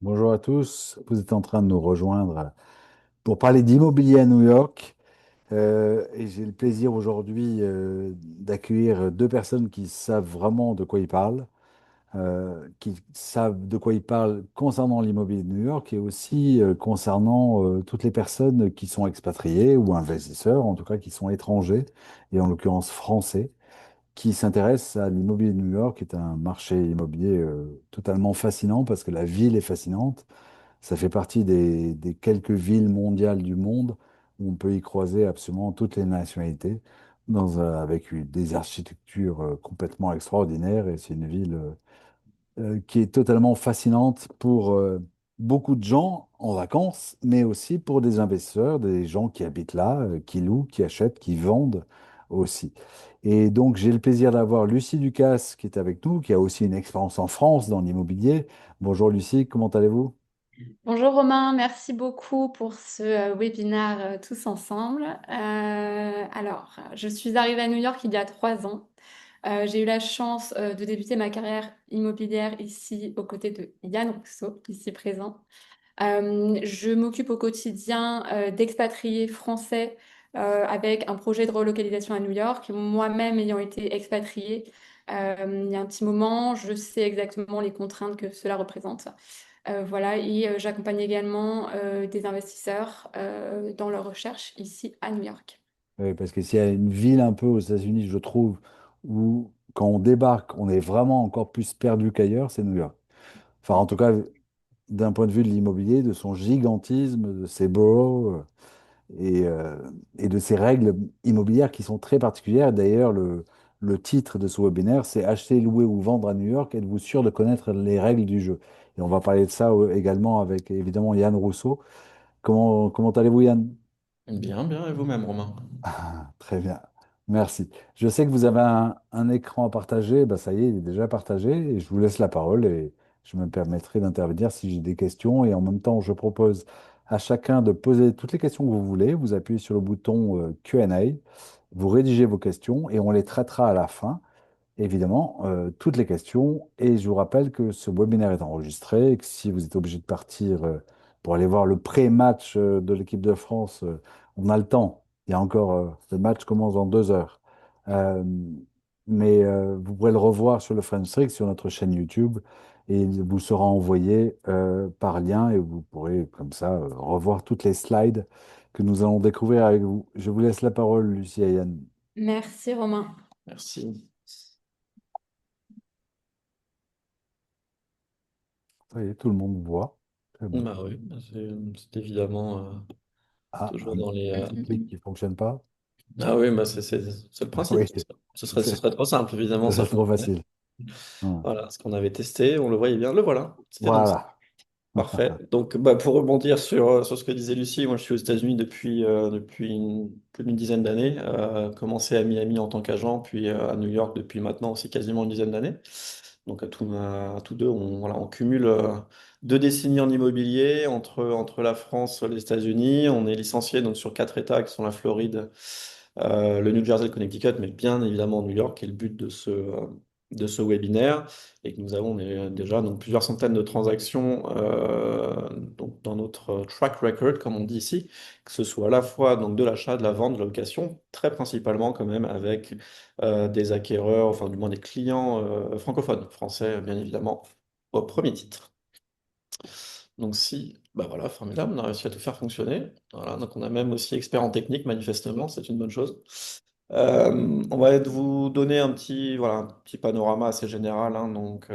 Bonjour à tous, vous êtes en train de nous rejoindre pour parler d'immobilier à New York. Et j'ai le plaisir aujourd'hui d'accueillir deux personnes qui savent vraiment de quoi ils parlent, qui savent de quoi ils parlent concernant l'immobilier de New York et aussi concernant toutes les personnes qui sont expatriées ou investisseurs, en tout cas qui sont étrangers, et en l'occurrence français, qui s'intéressent à l'immobilier de New York, qui est un marché immobilier totalement fascinant parce que la ville est fascinante. Ça fait partie des quelques villes mondiales du monde où on peut y croiser absolument toutes les nationalités, avec des architectures complètement extraordinaires. Et c'est une ville qui est totalement fascinante pour beaucoup de gens en vacances, mais aussi pour des investisseurs, des gens qui habitent là, qui louent, qui achètent, qui vendent aussi. Et donc, j'ai le plaisir d'avoir Lucie Ducasse qui est avec nous, qui a aussi une expérience en France dans l'immobilier. Bonjour Lucie, comment allez-vous? Bonjour Romain, merci beaucoup pour ce webinaire tous ensemble. Je suis arrivée à New York il y a 3 ans. J'ai eu la chance de débuter ma carrière immobilière ici aux côtés de Yann Rousseau, ici présent. Je m'occupe au quotidien d'expatriés français avec un projet de relocalisation à New York. Moi-même ayant été expatriée il y a un petit moment, je sais exactement les contraintes que cela représente. Voilà, et j'accompagne également des investisseurs dans leur recherche ici à New York. Oui, parce que s'il y a une ville un peu aux États-Unis, je trouve, où quand on débarque, on est vraiment encore plus perdu qu'ailleurs, c'est New York. Enfin, en tout cas, d'un point de vue de l'immobilier, de son gigantisme, de ses boroughs et, euh, et de ses règles immobilières qui sont très particulières. D'ailleurs, le titre de ce webinaire, c'est Acheter, louer ou vendre à New York, êtes-vous sûr de connaître les règles du jeu? Et on va parler de ça également avec évidemment Yann Rousseau. Comment allez-vous, Yann? Bien, bien, et vous-même, Romain? Ah, très bien, merci. Je sais que vous avez un écran à partager, bah ça y est, il est déjà partagé et je vous laisse la parole et je me permettrai d'intervenir si j'ai des questions et en même temps je propose à chacun de poser toutes les questions que vous voulez. Vous appuyez sur le bouton Q&A, vous rédigez vos questions et on les traitera à la fin évidemment, toutes les questions. Et je vous rappelle que ce webinaire est enregistré et que si vous êtes obligé de partir pour aller voir le pré-match de l'équipe de France, on a le temps. Il y a encore, le match commence dans 2 heures. Euh, mais vous pourrez le revoir sur le French Streak, sur notre chaîne YouTube, et il vous sera envoyé par lien et vous pourrez comme ça revoir toutes les slides que nous allons découvrir avec vous. Je vous laisse la parole, Lucie et Yann. Merci Romain. Merci. Ça y est, tout le monde voit. C'est bon. Bah oui, bah c'est évidemment Ah, toujours dans les. un clic qui ne fonctionne pas. Ah oui, bah c'est le principe. Oui, Ce c'est serait trop simple, évidemment, ça c'est trop fonctionnait. facile. Hmm. Voilà, ce qu'on avait testé, on le voyait bien, le voilà. C'était donc ça. Voilà. Parfait. Donc, bah, pour rebondir sur ce que disait Lucie, moi je suis aux États-Unis depuis plus d'une dizaine d'années. Commencé à Miami en tant qu'agent, puis à New York depuis maintenant aussi quasiment une dizaine d'années. Donc, à tous deux, voilà, on cumule 2 décennies en immobilier entre la France et les États-Unis. On est licencié donc, sur 4 États qui sont la Floride, le New Jersey, le Connecticut, mais bien évidemment New York, qui est le but de ce webinaire et que nous avons déjà donc, plusieurs centaines de transactions donc, dans notre track record, comme on dit ici, que ce soit à la fois donc, de l'achat, de la vente, de la location, très principalement quand même avec des acquéreurs, enfin du moins des clients francophones, français bien évidemment, au premier titre. Donc si, bah voilà, formidable, on a réussi à tout faire fonctionner. Voilà, donc on a même aussi expert en technique, manifestement, c'est une bonne chose. On va vous donner voilà, un petit panorama assez général hein, donc,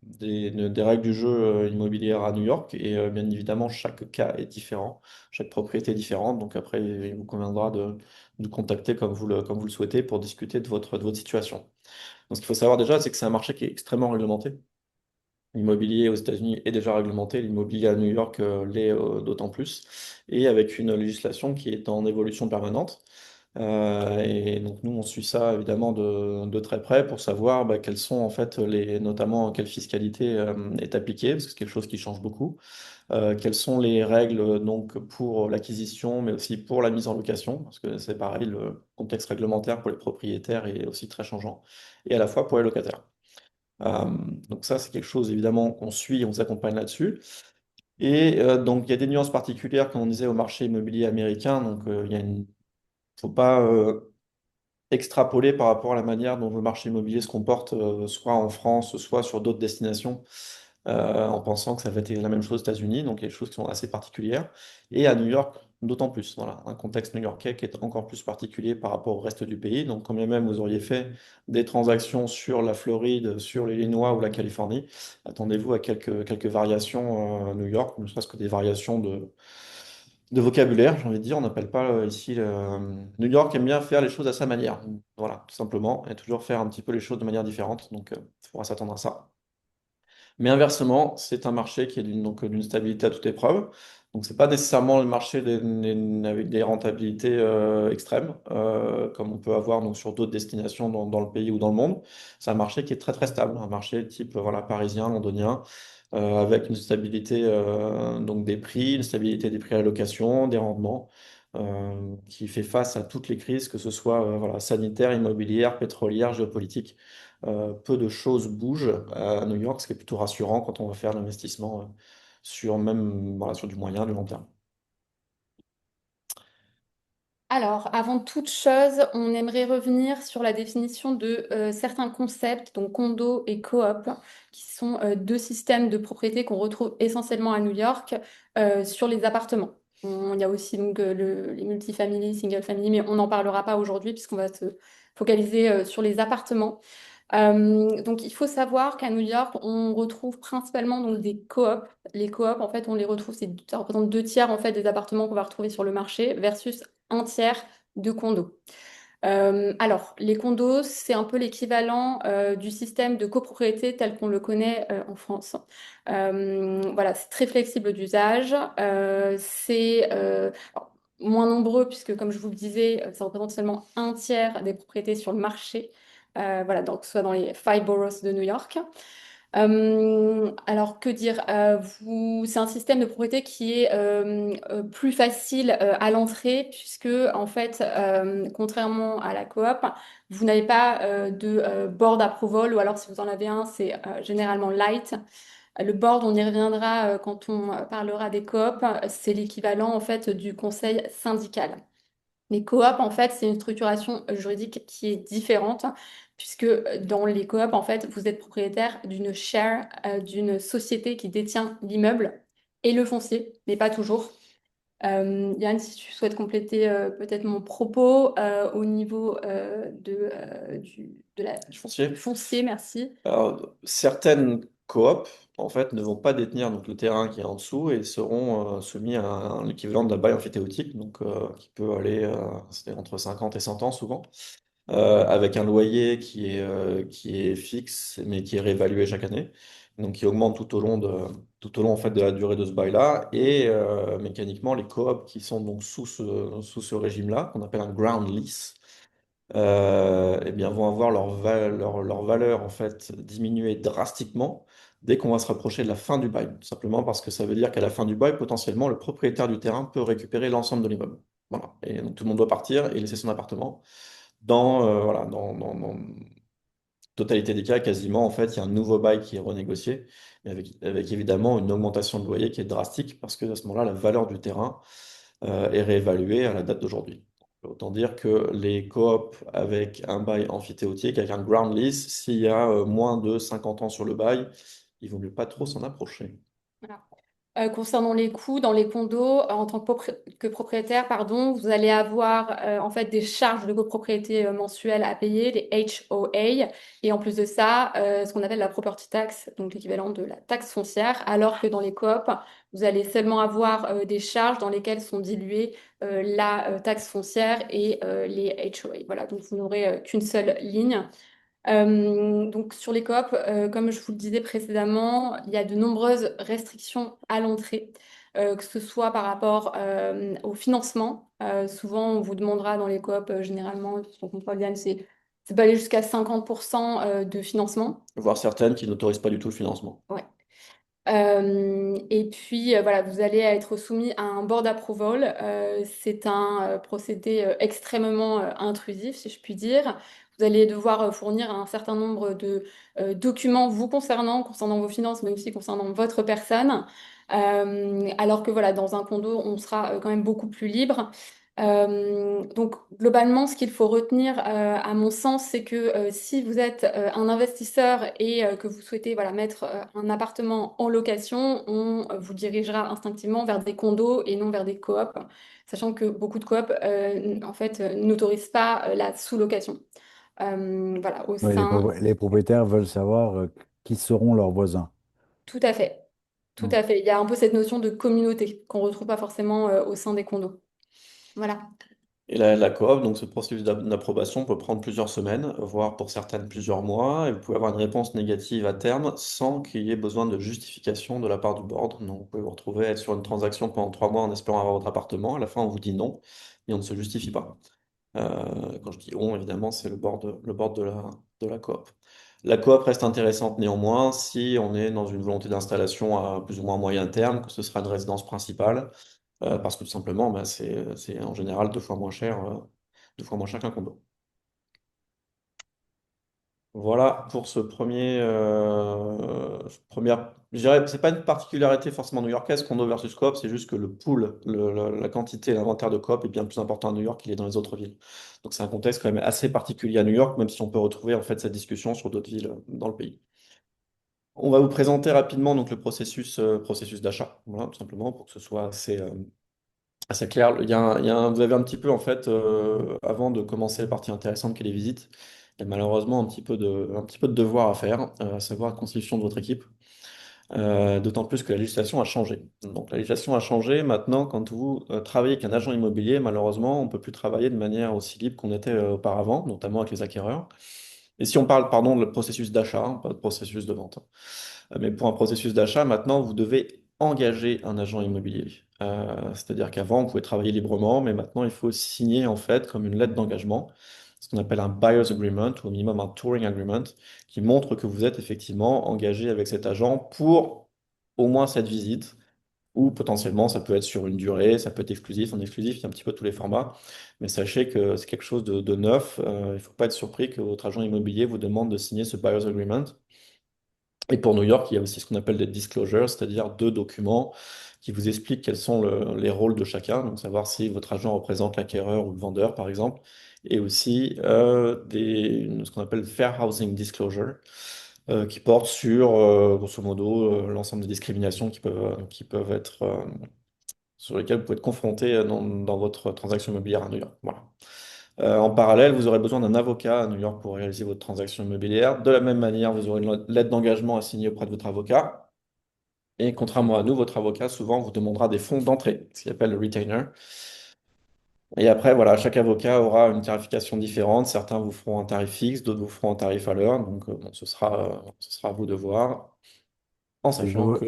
des règles du jeu immobilier à New York. Et bien évidemment, chaque cas est différent, chaque propriété est différente. Donc après, il vous conviendra de nous contacter comme vous le souhaitez pour discuter de votre situation. Donc ce qu'il faut savoir déjà, c'est que c'est un marché qui est extrêmement réglementé. L'immobilier aux États-Unis est déjà réglementé, l'immobilier à New York l'est d'autant plus, et avec une législation qui est en évolution permanente. Et donc nous, on suit ça évidemment de très près pour savoir bah, quelles sont en fait notamment quelle fiscalité est appliquée, parce que c'est quelque chose qui change beaucoup. Quelles sont les règles donc pour l'acquisition, mais aussi pour la mise en location, parce que c'est pareil, le contexte réglementaire pour les propriétaires est aussi très changeant, et à la fois pour les locataires. Euh, donc ça, c'est quelque chose évidemment qu'on suit et on s'accompagne là-dessus. Et donc, il y a des nuances particulières, comme on disait, au marché immobilier américain. Donc, faut pas extrapoler par rapport à la manière dont le marché immobilier se comporte, soit en France, soit sur d'autres destinations, en pensant que ça va être la même chose aux États-Unis. Donc, il y a des choses qui sont assez particulières. Et à New York, d'autant plus. Voilà, un contexte new-yorkais qui est encore plus particulier par rapport au reste du pays. Donc, quand bien même vous auriez fait des transactions sur la Floride, sur l'Illinois ou la Californie, attendez-vous à quelques variations à New York, ne serait-ce que des variations de vocabulaire, j'ai envie de dire. On n'appelle pas ici New York aime bien faire les choses à sa manière. Voilà, tout simplement, et toujours faire un petit peu les choses de manière différente. Donc, il faudra s'attendre à ça. Mais inversement, c'est un marché qui est d'une stabilité à toute épreuve. Donc, c'est pas nécessairement le marché avec des rentabilités extrêmes, comme on peut avoir donc, sur d'autres destinations dans le pays ou dans le monde. C'est un marché qui est très très stable, un marché type voilà, parisien, londonien, avec une stabilité donc des prix, une stabilité des prix à la location, des rendements, qui fait face à toutes les crises, que ce soit voilà, sanitaire, immobilière, pétrolière, géopolitique. Peu de choses bougent à New York, ce qui est plutôt rassurant quand on va faire de l'investissement sur même voilà, sur du moyen, du long terme. Alors, avant toute chose, on aimerait revenir sur la définition de certains concepts, donc condo et coop, qui sont deux systèmes de propriété qu'on retrouve essentiellement à New York sur les appartements. Il y a aussi donc les multifamily, single family, mais on n'en parlera pas aujourd'hui puisqu'on va se focaliser sur les appartements. Donc, il faut savoir qu'à New York, on retrouve principalement donc des coops. Les coops, en fait, on les retrouve, ça représente 2 tiers en fait des appartements qu'on va retrouver sur le marché versus un tiers de condos. Alors, les condos, c'est un peu l'équivalent du système de copropriété tel qu'on le connaît en France. Voilà, c'est très flexible d'usage. Alors, moins nombreux puisque, comme je vous le disais, ça représente seulement un tiers des propriétés sur le marché. Voilà, donc que ce soit dans les five boroughs de New York. Alors, que dire? C'est un système de propriété qui est plus facile à l'entrée, puisque, en fait, contrairement à la coop, vous n'avez pas de board approval, ou alors si vous en avez un, c'est généralement light. Le board, on y reviendra quand on parlera des coops, c'est l'équivalent en fait du conseil syndical. Les coops, en fait, c'est une structuration juridique qui est différente, puisque dans les coops, en fait, vous êtes propriétaire d'une share, d'une société qui détient l'immeuble et le foncier, mais pas toujours. Yann, si tu souhaites compléter peut-être mon propos au niveau Du du foncier. foncier, merci. Alors, certaines coops, en fait, ne vont pas détenir donc, le terrain qui est en dessous et seront soumis à un équivalent d'un bail emphytéotique, donc qui peut aller c'est entre 50 et 100 ans souvent, avec un loyer qui est fixe, mais qui est réévalué chaque année, donc qui augmente tout au long en fait, de la durée de ce bail-là. Et mécaniquement, les coops qui sont donc sous ce régime-là, qu'on appelle un ground lease, eh bien, vont avoir leur valeur en fait diminuer drastiquement dès qu'on va se rapprocher de la fin du bail. Tout simplement parce que ça veut dire qu'à la fin du bail, potentiellement, le propriétaire du terrain peut récupérer l'ensemble de l'immeuble. Voilà. Et donc tout le monde doit partir et laisser son appartement. Voilà, dans totalité des cas, quasiment, en fait, il y a un nouveau bail qui est renégocié, mais avec évidemment une augmentation de loyer qui est drastique parce que à ce moment-là, la valeur du terrain est réévaluée à la date d'aujourd'hui. Autant dire que les coops avec un bail emphytéotique, avec un ground lease, s'il y a moins de 50 ans sur le bail, il vaut mieux pas trop s'en approcher. Voilà. Concernant les coûts dans les condos, en tant que propriétaire, pardon, vous allez avoir en fait des charges de copropriété mensuelles à payer, les HOA, et en plus de ça, ce qu'on appelle la property tax, donc l'équivalent de la taxe foncière, alors que dans les coops, vous allez seulement avoir des charges dans lesquelles sont diluées la taxe foncière et les HOA. Voilà, donc vous n'aurez qu'une seule ligne. Donc sur les coops, comme je vous le disais précédemment, il y a de nombreuses restrictions à l'entrée, que ce soit par rapport au financement. Souvent, on vous demandera dans les coops, généralement, si on comprend bien, c'est pas aller jusqu'à 50% de financement. Voire certaines qui n'autorisent pas du tout le financement. Ouais. Et puis voilà, vous allez être soumis à un board approval. C'est un procédé extrêmement intrusif, si je puis dire. Vous allez devoir fournir un certain nombre de documents vous concernant vos finances, mais aussi concernant votre personne. Alors que voilà, dans un condo, on sera quand même beaucoup plus libre. Donc globalement, ce qu'il faut retenir, à mon sens, c'est que si vous êtes un investisseur et que vous souhaitez voilà, mettre un appartement en location, on vous dirigera instinctivement vers des condos et non vers des coops, sachant que beaucoup de coops en fait n'autorisent pas la sous-location. Voilà, au Oui, sein, les propriétaires veulent savoir qui seront leurs voisins. tout à fait. Tout Mm. à fait. Il y a un peu cette notion de communauté qu'on retrouve pas forcément au sein des condos. Voilà. Et la coop, donc ce processus d'approbation peut prendre plusieurs semaines, voire pour certaines plusieurs mois, et vous pouvez avoir une réponse négative à terme sans qu'il y ait besoin de justification de la part du board. Donc vous pouvez vous retrouver être sur une transaction pendant 3 mois en espérant avoir votre appartement. À la fin, on vous dit non et on ne se justifie pas. Quand je dis on, évidemment, c'est le board de la coop. La coop reste intéressante néanmoins si on est dans une volonté d'installation à plus ou moins moyen terme, que ce sera une résidence principale, parce que tout simplement, bah, c'est en général 2 fois moins cher qu'un condo. Voilà pour je dirais, c'est pas une particularité forcément new-yorkaise, condo versus coop, c'est juste que le pool, la quantité, l'inventaire de coop est bien plus important à New York qu'il est dans les autres villes. Donc c'est un contexte quand même assez particulier à New York, même si on peut retrouver en fait cette discussion sur d'autres villes dans le pays. On va vous présenter rapidement donc le processus d'achat, voilà, tout simplement pour que ce soit assez clair. Vous avez un petit peu, en fait, avant de commencer la partie intéressante qui est les visites, il y a malheureusement un petit peu de devoir à faire, à savoir la constitution de votre équipe. D'autant plus que la législation a changé. Donc la législation a changé. Maintenant, quand vous travaillez avec un agent immobilier, malheureusement, on ne peut plus travailler de manière aussi libre qu'on était auparavant, notamment avec les acquéreurs. Et si on parle, pardon, de processus d'achat, hein, pas de processus de vente. Mais pour un processus d'achat, maintenant, vous devez engager un agent immobilier. C'est-à-dire qu'avant, on pouvait travailler librement, mais maintenant, il faut signer en fait comme une lettre d'engagement, ce qu'on appelle un buyer's agreement ou au minimum un touring agreement, qui montre que vous êtes effectivement engagé avec cet agent pour au moins cette visite, ou potentiellement ça peut être sur une durée, ça peut être exclusif, en exclusif, il y a un petit peu tous les formats. Mais sachez que c'est quelque chose de neuf. Il ne faut pas être surpris que votre agent immobilier vous demande de signer ce buyer's agreement. Et pour New York, il y a aussi ce qu'on appelle des disclosures, c'est-à-dire 2 documents qui vous expliquent quels sont les rôles de chacun, donc savoir si votre agent représente l'acquéreur ou le vendeur, par exemple, et aussi ce qu'on appelle Fair Housing Disclosure, qui porte sur, grosso modo, l'ensemble des discriminations qui peuvent être, sur lesquelles vous pouvez être confronté dans votre transaction immobilière à New York. Voilà. En parallèle, vous aurez besoin d'un avocat à New York pour réaliser votre transaction immobilière. De la même manière, vous aurez une lettre d'engagement à signer auprès de votre avocat. Et contrairement à nous, votre avocat souvent vous demandera des fonds d'entrée, ce qu'il appelle le retainer. Et après, voilà, chaque avocat aura une tarification différente. Certains vous feront un tarif fixe, d'autres vous feront un tarif à l'heure. Donc, bon, ce sera à vous de voir, en Les, sachant avo- que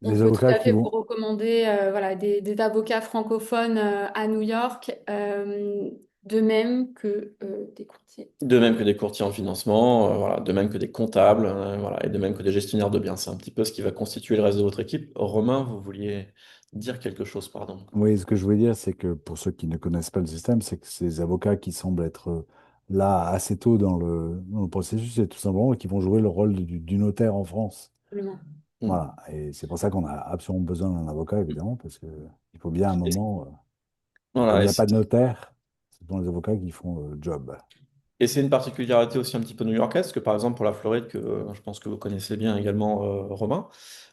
On les peut tout avocats à qui fait vous vont, recommander voilà, des avocats francophones à New York, de même que des courtiers. de même que des courtiers en financement, voilà, de même que des comptables, voilà, et de même que des gestionnaires de biens. C'est un petit peu ce qui va constituer le reste de votre équipe. Romain, vous vouliez dire quelque chose, pardon. Oui, ce que je voulais dire, c'est que pour ceux qui ne connaissent pas le système, c'est que ces avocats qui semblent être là assez tôt dans le processus, c'est tout simplement qui vont jouer le rôle du notaire en France. Absolument. Mm. Voilà. Et c'est pour ça qu'on a absolument besoin d'un avocat, évidemment, parce que il faut bien un Et, moment, comme voilà, il et n'y a c'est pas de notaire, ce sont les avocats qui font le job. et c'est une particularité aussi un petit peu new-yorkaise, parce que par exemple pour la Floride, que je pense que vous connaissez bien également, Romain,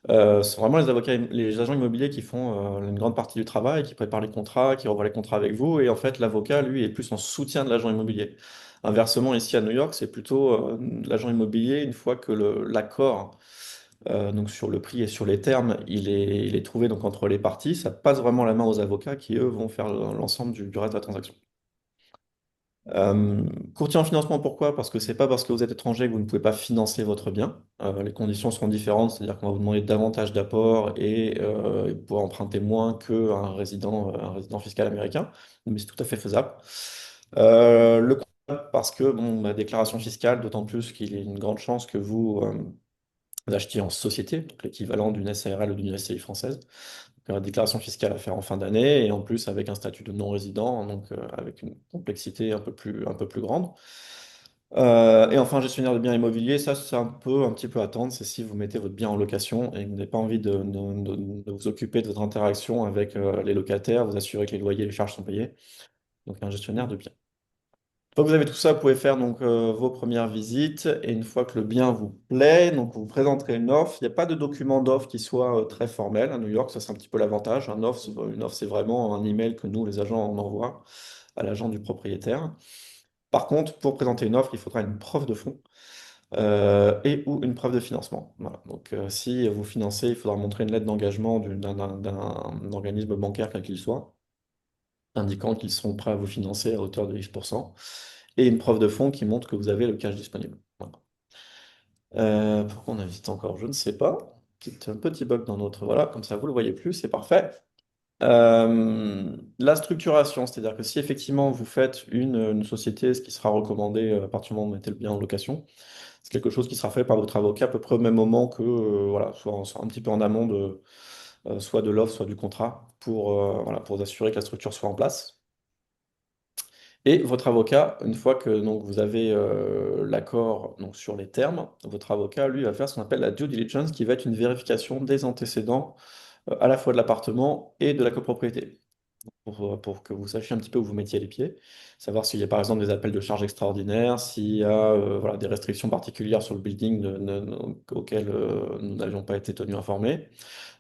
ce sont vraiment les avocats, les agents immobiliers qui font une grande partie du travail, qui préparent les contrats, qui revoient les contrats avec vous, et en fait l'avocat, lui, est plus en soutien de l'agent immobilier. Inversement, ici à New York, c'est plutôt l'agent immobilier, une fois que l'accord donc sur le prix et sur les termes, il est trouvé donc entre les parties, ça passe vraiment la main aux avocats qui, eux, vont faire l'ensemble du reste de la transaction. Euh, Courtier en financement, pourquoi? Parce que c'est pas parce que vous êtes étranger que vous ne pouvez pas financer votre bien. Les conditions seront différentes, c'est-à-dire qu'on va vous demander davantage d'apports et pouvoir emprunter moins qu'un résident fiscal américain, mais c'est tout à fait faisable. Le comptable, parce que bon, la déclaration fiscale, d'autant plus qu'il y a une grande chance que vous achetiez en société, donc l'équivalent d'une SARL ou d'une SCI française. Donc, déclaration fiscale à faire en fin d'année et en plus avec un statut de non-résident, donc avec une complexité un peu plus grande. Et enfin, gestionnaire de biens immobiliers, ça, c'est un petit peu attendre. C'est si vous mettez votre bien en location et que vous n'avez pas envie de vous occuper de votre interaction avec les locataires, vous assurer que les loyers et les charges sont payés. Donc, un gestionnaire de biens. Une fois que vous avez tout ça, vous pouvez faire donc vos premières visites. Et une fois que le bien vous plaît, donc vous présenterez une offre. Il n'y a pas de document d'offre qui soit très formel à New York. Ça, c'est un petit peu l'avantage. Une offre, c'est vraiment un email que nous, les agents, on envoie à l'agent du propriétaire. Par contre, pour présenter une offre, il faudra une preuve de fonds et ou une preuve de financement. Voilà. Donc, si vous financez, il faudra montrer une lettre d'engagement d'un organisme bancaire, quel qu'il soit, indiquant qu'ils sont prêts à vous financer à hauteur de X%, et une preuve de fonds qui montre que vous avez le cash disponible. Voilà. Pourquoi on a vite encore? Je ne sais pas. Un petit bug dans notre... Voilà, comme ça vous ne le voyez plus, c'est parfait. La structuration, c'est-à-dire que si effectivement vous faites une société, ce qui sera recommandé à partir du moment où vous mettez le bien en location, c'est quelque chose qui sera fait par votre avocat à peu près au même moment que, voilà, soit un petit peu en amont soit de l'offre, soit du contrat, voilà, pour vous assurer que la structure soit en place. Et votre avocat, une fois que donc, vous avez l'accord donc, sur les termes, votre avocat, lui, va faire ce qu'on appelle la due diligence, qui va être une vérification des antécédents à la fois de l'appartement et de la copropriété pour que vous sachiez un petit peu où vous mettiez les pieds, savoir s'il y a par exemple des appels de charges extraordinaires, s'il y a voilà, des restrictions particulières sur le building auxquelles nous n'avions pas été tenus informés.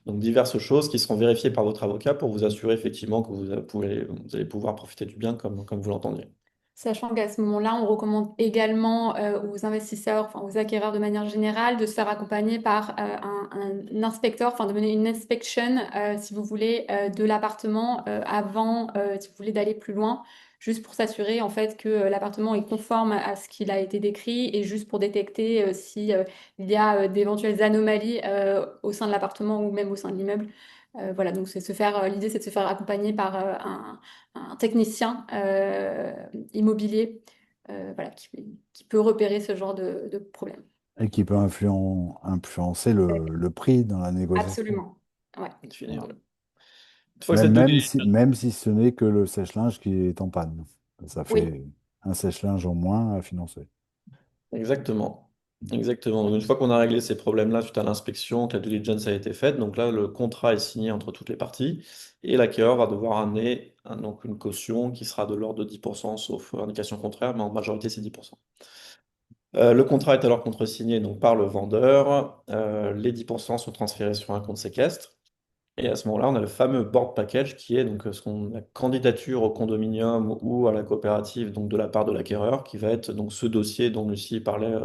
Donc diverses choses qui seront vérifiées par votre avocat pour vous assurer effectivement que vous allez pouvoir profiter du bien comme vous l'entendiez. Sachant qu'à ce moment-là, on recommande également aux investisseurs, enfin aux acquéreurs de manière générale, de se faire accompagner par un inspecteur, enfin de mener une inspection, si vous voulez, de l'appartement avant, si vous voulez, d'aller plus loin, juste pour s'assurer en fait que l'appartement est conforme à ce qu'il a été décrit et juste pour détecter si il y a d'éventuelles anomalies au sein de l'appartement ou même au sein de l'immeuble. Voilà, donc l'idée c'est de se faire accompagner par un technicien immobilier voilà, qui peut repérer ce genre de problème. Et qui peut influencer le prix dans la négociation. Absolument. Ouais. Finir. Voilà. Une fois que cette due Même si ce n'est que le sèche-linge qui est en panne. Ça Oui, fait un sèche-linge en moins à financer. Exactement. Exactement. Donc, une fois qu'on a réglé ces problèmes-là suite à l'inspection, que la due diligence a été faite, donc là, le contrat est signé entre toutes les parties et l'acquéreur va devoir amener donc une caution qui sera de l'ordre de 10%, sauf indication contraire, mais en majorité, c'est 10%. Le contrat est alors contresigné donc, par le vendeur. Les 10% sont transférés sur un compte séquestre. Et à ce moment-là, on a le fameux board package qui est donc la candidature au condominium ou à la coopérative donc de la part de l'acquéreur, qui va être donc ce dossier dont Lucie parlait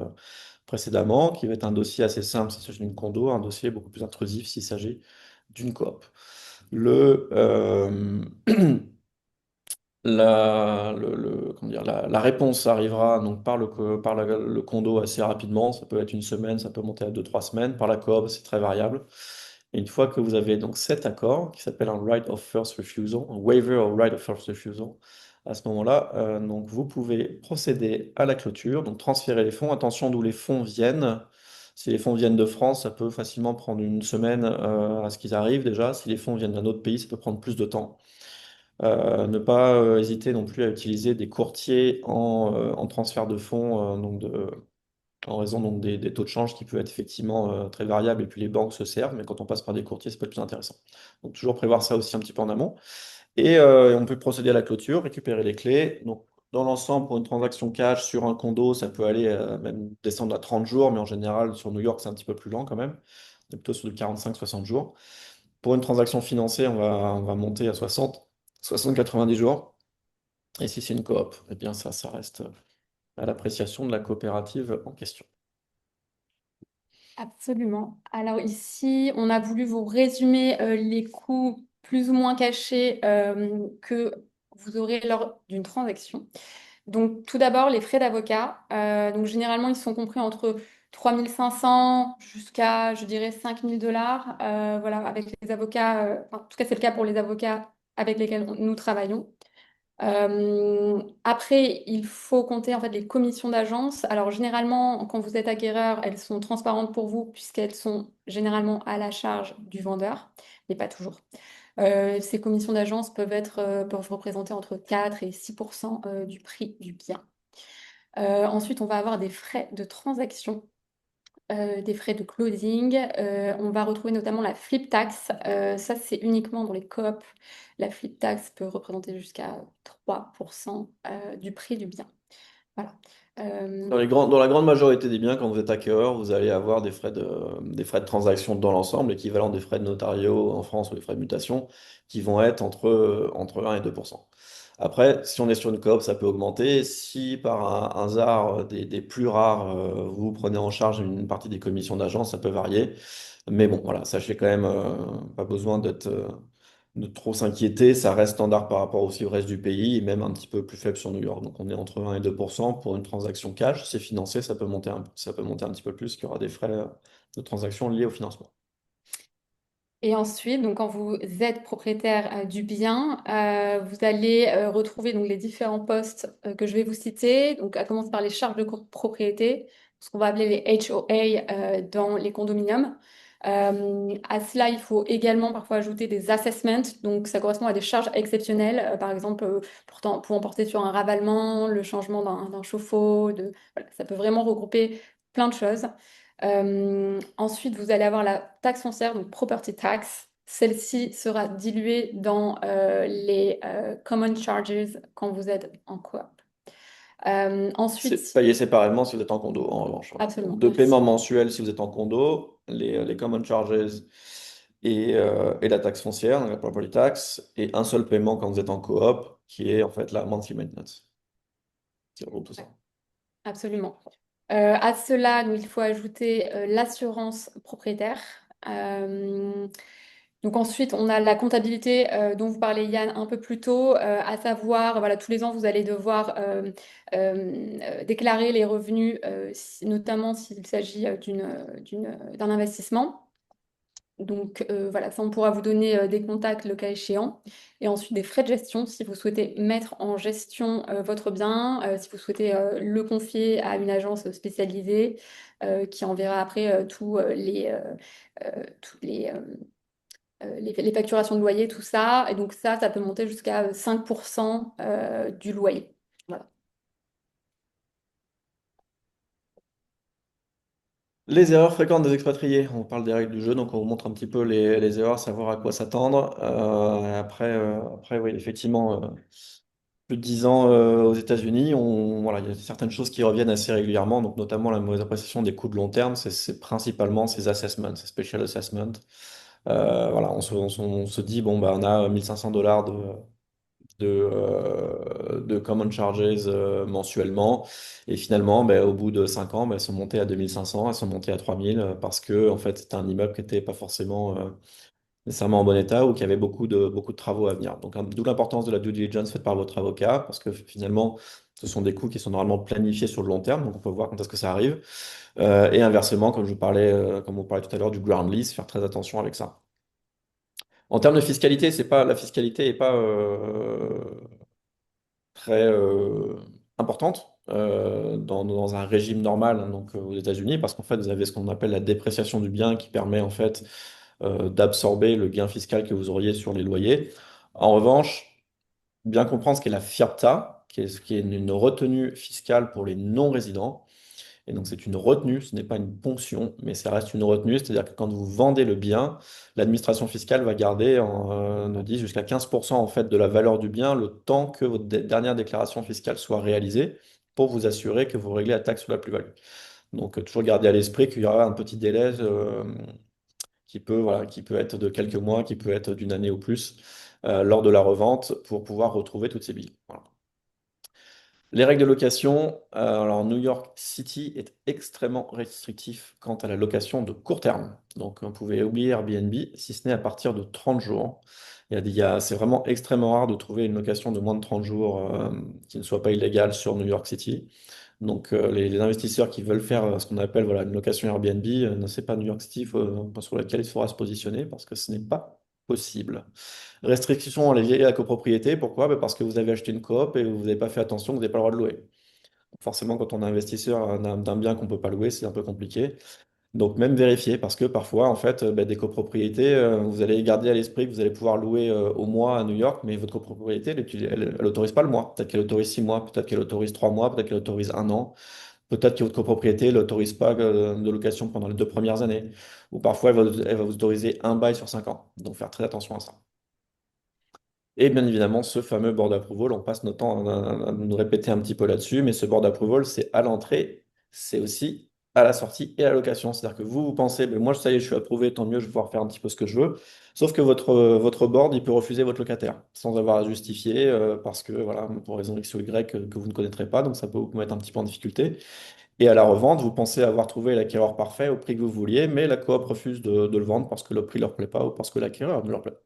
précédemment, qui va être un dossier assez simple s'il s'agit d'une condo, un dossier beaucoup plus intrusif s'il s'agit d'une coop. Le, euh, comment dire, la réponse arrivera donc par le condo assez rapidement, ça peut être une semaine, ça peut monter à 2, 3 semaines, par la coop, c'est très variable. Et une fois que vous avez donc cet accord, qui s'appelle un right of first refusal, un waiver of right of first refusal, à ce moment-là, donc vous pouvez procéder à la clôture, donc transférer les fonds. Attention d'où les fonds viennent. Si les fonds viennent de France, ça peut facilement prendre une semaine à ce qu'ils arrivent déjà. Si les fonds viennent d'un autre pays, ça peut prendre plus de temps. Ne pas hésiter non plus à utiliser des courtiers en transfert de fonds, en raison donc, des taux de change qui peuvent être effectivement très variables, et puis les banques se servent, mais quand on passe par des courtiers, ça peut être plus intéressant. Donc toujours prévoir ça aussi un petit peu en amont. Et on peut procéder à la clôture, récupérer les clés. Donc dans l'ensemble, pour une transaction cash sur un condo, ça peut aller même descendre à 30 jours, mais en général, sur New York, c'est un petit peu plus lent quand même. On est plutôt sur du 45, 60 jours. Pour une transaction financée, on va monter à 90 jours. Et si c'est une coop, eh bien ça reste à l'appréciation de la coopérative en question. absolument. Alors ici, on a voulu vous résumer les coûts plus ou moins cachés que vous aurez lors d'une transaction. Donc, tout d'abord, les frais d'avocat. Donc, généralement, ils sont compris entre 3 500 jusqu'à, je dirais, 5 000 $. Voilà, avec les avocats, en tout cas, c'est le cas pour les avocats avec lesquels nous travaillons. Après, il faut compter en fait les commissions d'agence. Alors, généralement, quand vous êtes acquéreur, elles sont transparentes pour vous puisqu'elles sont généralement à la charge du vendeur, mais pas toujours. Ces commissions d'agence peuvent représenter entre 4 et 6% du prix du bien. Ensuite, on va avoir des frais de transaction, des frais de closing. On va retrouver notamment la flip tax. Ça, c'est uniquement dans les coops. La flip tax peut représenter jusqu'à 3% du prix du bien. Voilà. Euh, Dans la grande majorité des biens, quand vous êtes acquéreur, vous allez avoir des frais de transaction dans l'ensemble, équivalent des frais de notariaux en France ou les frais de mutation, qui vont être entre 1 et 2%. Après, si on est sur une coop, ça peut augmenter. Si par un hasard des plus rares, vous prenez en charge une partie des commissions d'agence, ça peut varier. Mais bon, voilà, sachez quand même, pas besoin de trop s'inquiéter. Ça reste standard par rapport aussi au reste du pays, et même un petit peu plus faible sur New York. Donc on est entre 1 et 2% pour une transaction cash. C'est financé, ça peut monter un petit peu plus, qu'il y aura des frais de transaction liés au financement. Et ensuite, donc, quand vous êtes propriétaire du bien, vous allez retrouver donc, les différents postes que je vais vous citer. Donc, à commencer par les charges de propriété, ce qu'on va appeler les HOA dans les condominiums. À cela, il faut également parfois ajouter des assessments. Donc, ça correspond à des charges exceptionnelles, par exemple, pour emporter sur un ravalement, le changement d'un chauffe-eau. Voilà, ça peut vraiment regrouper plein de choses. Ensuite, vous allez avoir la taxe foncière, donc property tax. Celle-ci sera diluée dans les common charges quand vous êtes en coop. C'est Ensuite, payé séparément si vous êtes en condo, en revanche. Voilà. Donc, absolument, deux paiements merci. mensuels si vous êtes en condo, les common charges et la taxe foncière, donc la property tax, et un seul paiement quand vous êtes en coop, qui est en fait la monthly maintenance, qui regroupe tout Ouais, ça. absolument. À cela, donc, il faut ajouter l'assurance propriétaire. Euh, donc ensuite, on a la comptabilité dont vous parlez Yann un peu plus tôt, à savoir, voilà, tous les ans, vous allez devoir déclarer les revenus, notamment s'il s'agit d'un investissement. Donc voilà, ça on pourra vous donner des contacts le cas échéant. Et ensuite des frais de gestion si vous souhaitez mettre en gestion votre bien, si vous souhaitez le confier à une agence spécialisée qui enverra après tous les facturations de loyer, tout ça. Et donc ça peut monter jusqu'à 5% du loyer. Voilà. Les erreurs fréquentes des expatriés. On parle des règles du jeu, donc on vous montre un petit peu les erreurs, savoir à quoi s'attendre. Après, oui, effectivement, plus de 10 ans aux États-Unis, voilà, il y a certaines choses qui reviennent assez régulièrement, donc notamment la mauvaise appréciation des coûts de long terme, c'est principalement ces assessments, ces special assessments. Voilà, on se dit, bon, bah, on a 1500 $ de common charges mensuellement. Et finalement, ben, au bout de 5 ans, ben, elles sont montées à 2500, elles sont montées à 3000 parce que en fait, c'était un immeuble qui n'était pas forcément nécessairement en bon état ou qui avait beaucoup de travaux à venir. Donc, d'où l'importance de la due diligence faite par votre avocat parce que finalement, ce sont des coûts qui sont normalement planifiés sur le long terme, donc on peut voir quand est-ce que ça arrive. Et inversement, comme on parlait tout à l'heure du ground lease, faire très attention avec ça. En termes de fiscalité, la fiscalité n'est pas très importante dans un régime normal, hein, donc aux États-Unis, parce qu'en fait, vous avez ce qu'on appelle la dépréciation du bien qui permet en fait d'absorber le gain fiscal que vous auriez sur les loyers. En revanche, bien comprendre ce qu'est la FIRPTA, qui est une retenue fiscale pour les non-résidents. Et donc c'est une retenue, ce n'est pas une ponction, mais ça reste une retenue, c'est-à-dire que quand vous vendez le bien, l'administration fiscale va garder, on dit, jusqu'à 15% en fait de la valeur du bien le temps que votre dernière déclaration fiscale soit réalisée pour vous assurer que vous réglez la taxe sur la plus-value. Donc toujours garder à l'esprit qu'il y aura un petit délai voilà, qui peut être de quelques mois, qui peut être d'une année ou plus lors de la revente pour pouvoir retrouver toutes ces billes. Voilà. Les règles de location, alors New York City est extrêmement restrictif quant à la location de court terme. Donc vous pouvez oublier Airbnb si ce n'est à partir de 30 jours. C'est vraiment extrêmement rare de trouver une location de moins de 30 jours qui ne soit pas illégale sur New York City. Donc les investisseurs qui veulent faire ce qu'on appelle voilà, une location Airbnb, ne c'est pas New York City sur laquelle il faudra se positionner parce que ce n'est pas possible. Restriction liée à la copropriété, pourquoi? Ben, parce que vous avez acheté une coop et vous n'avez pas fait attention, vous n'avez pas le droit de louer. Forcément, quand on est investisseur d'un bien qu'on ne peut pas louer, c'est un peu compliqué. Donc même vérifier, parce que parfois, en fait, des copropriétés, vous allez garder à l'esprit que vous allez pouvoir louer au mois à New York, mais votre copropriété, elle autorise pas le mois. Peut-être qu'elle autorise 6 mois, peut-être qu'elle autorise 3 mois, peut-être qu'elle autorise un an, peut-être que votre copropriété n'autorise pas de location pendant les 2 premières années. Ou parfois, elle va vous autoriser un bail sur 5 ans. Donc faire très attention à ça. Et bien évidemment, ce fameux board approval, on passe notre temps à nous répéter un petit peu là-dessus, mais ce board approval, c'est à l'entrée, c'est aussi à la sortie et à la location. C'est-à-dire que vous pensez, ben moi, ça y est, je suis approuvé, tant mieux, je vais pouvoir faire un petit peu ce que je veux. Sauf que votre board, il peut refuser votre locataire sans avoir à justifier, parce que, voilà, pour raison X ou Y que vous ne connaîtrez pas, donc ça peut vous mettre un petit peu en difficulté. Et à la revente, vous pensez avoir trouvé l'acquéreur parfait au prix que vous vouliez, mais la coop refuse de le vendre parce que le prix ne leur plaît pas ou parce que l'acquéreur ne leur plaît.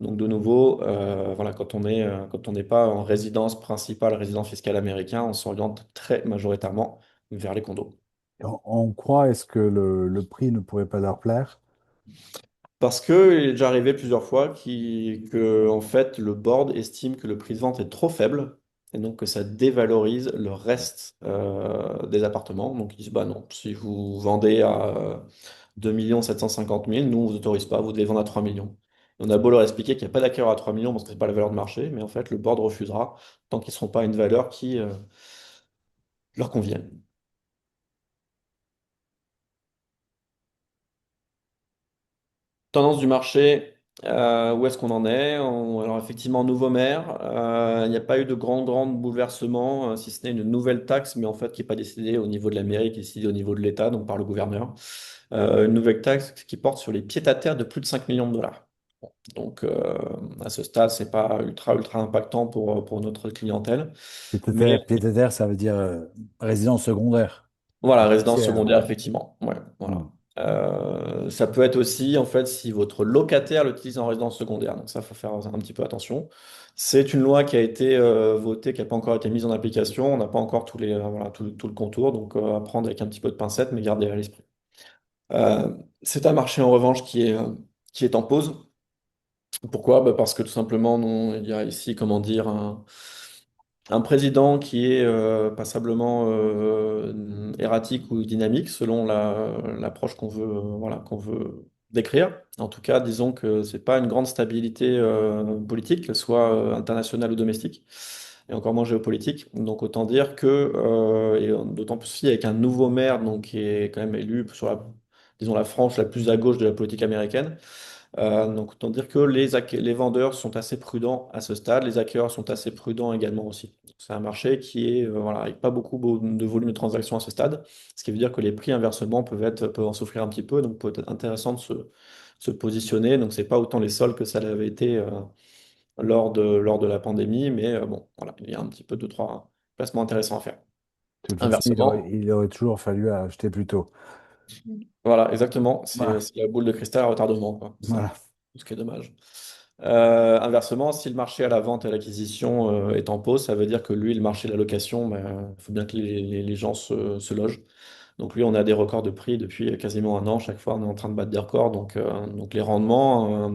Donc de nouveau, voilà, quand on n'est pas en résidence principale, résidence fiscale américain, on s'oriente très majoritairement vers les condos. En quoi est-ce que le prix ne pourrait pas leur plaire? Parce que il est déjà arrivé plusieurs fois que en fait, le board estime que le prix de vente est trop faible et donc que ça dévalorise le reste des appartements. Donc ils disent, bah non, si vous vendez à 2 750 000, nous on vous autorise pas, vous devez vendre à 3 millions. Et on a beau leur expliquer qu'il n'y a pas d'acquéreur à 3 millions parce que c'est pas la valeur de marché, mais en fait le board refusera tant qu'ils ne seront pas à une valeur qui leur convienne. Tendance du marché, où est-ce qu'on en est? Alors effectivement, nouveau maire, il n'y a pas eu de grands bouleversements, si ce n'est une nouvelle taxe, mais en fait qui n'est pas décidée au niveau de la mairie, qui est décidée au niveau de l'État, donc par le gouverneur. Une nouvelle taxe qui porte sur les pieds-à-terre de plus de 5 millions de dollars. Bon, donc à ce stade, c'est pas ultra impactant pour notre clientèle. Mais Pied-à-terre, ça veut dire résidence secondaire. voilà, résidence Tertiaire. secondaire, effectivement. Ouais, voilà. Hmm. Ça peut être aussi, en fait, si votre locataire l'utilise en résidence secondaire. Donc ça, il faut faire un petit peu attention. C'est une loi qui a été votée, qui n'a pas encore été mise en application. On n'a pas encore voilà, tout le contour. Donc à prendre avec un petit peu de pincette, mais garder à l'esprit. Euh, c'est un marché, en revanche, qui est en pause. Pourquoi? Bah, parce que tout simplement, il y a ici, comment dire, un président qui est passablement erratique ou dynamique selon l'approche voilà, qu'on veut décrire. En tout cas, disons que c'est pas une grande stabilité politique, qu'elle soit internationale ou domestique, et encore moins géopolitique. Donc autant dire que, et d'autant plus si avec un nouveau maire donc, qui est quand même élu sur disons, la frange la plus à gauche de la politique américaine, donc, autant dire que les vendeurs sont assez prudents à ce stade, les acquéreurs sont assez prudents également aussi. C'est un marché qui est, voilà, avec pas beaucoup de volume de transactions à ce stade, ce qui veut dire que les prix inversement peuvent en souffrir un petit peu, donc peut être intéressant de se positionner. Donc, c'est pas autant les soldes que ça l'avait été lors de la pandémie, mais bon, voilà, il y a un petit peu deux, trois placements intéressants à faire. De toute façon, Inversement, il aurait toujours fallu acheter plus tôt. voilà, exactement. Voilà. C'est la boule de cristal à retardement, quoi. C'est Voilà. ce qui est dommage. Inversement, si le marché à la vente et à l'acquisition est en pause, ça veut dire que lui, le marché de la location, ben, il faut bien que les gens se logent. Donc lui, on a des records de prix depuis quasiment un an. Chaque fois, on est en train de battre des records. Donc les rendements,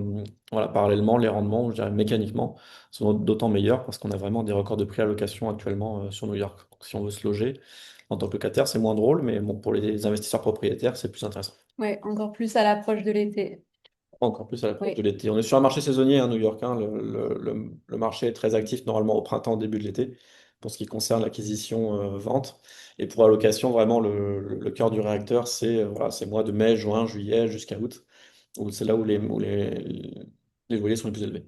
voilà, parallèlement, les rendements, je dirais mécaniquement, sont d'autant meilleurs parce qu'on a vraiment des records de prix à location actuellement sur New York. Donc, si on veut se loger en tant que locataire, c'est moins drôle, mais bon, pour les investisseurs propriétaires, c'est plus intéressant. Ouais, encore plus à l'approche de l'été. Encore plus à l'approche de Oui. l'été. On est sur un marché saisonnier à New York, hein. Le marché est très actif normalement au printemps, au début de l'été, pour ce qui concerne l'acquisition-vente. Et pour la location, vraiment, le cœur du réacteur, c'est voilà, c'est mois de mai, juin, juillet jusqu'à août, où c'est là où les loyers sont les plus élevés.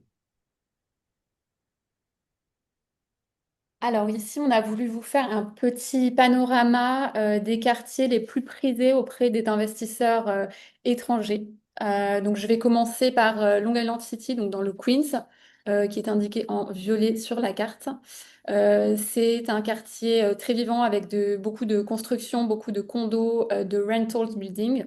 Alors ici, on a voulu vous faire un petit panorama des quartiers les plus prisés auprès des investisseurs étrangers. Donc je vais commencer par Long Island City, donc dans le Queens, qui est indiqué en violet sur la carte. C'est un quartier très vivant avec beaucoup de constructions, beaucoup de condos, de rental buildings.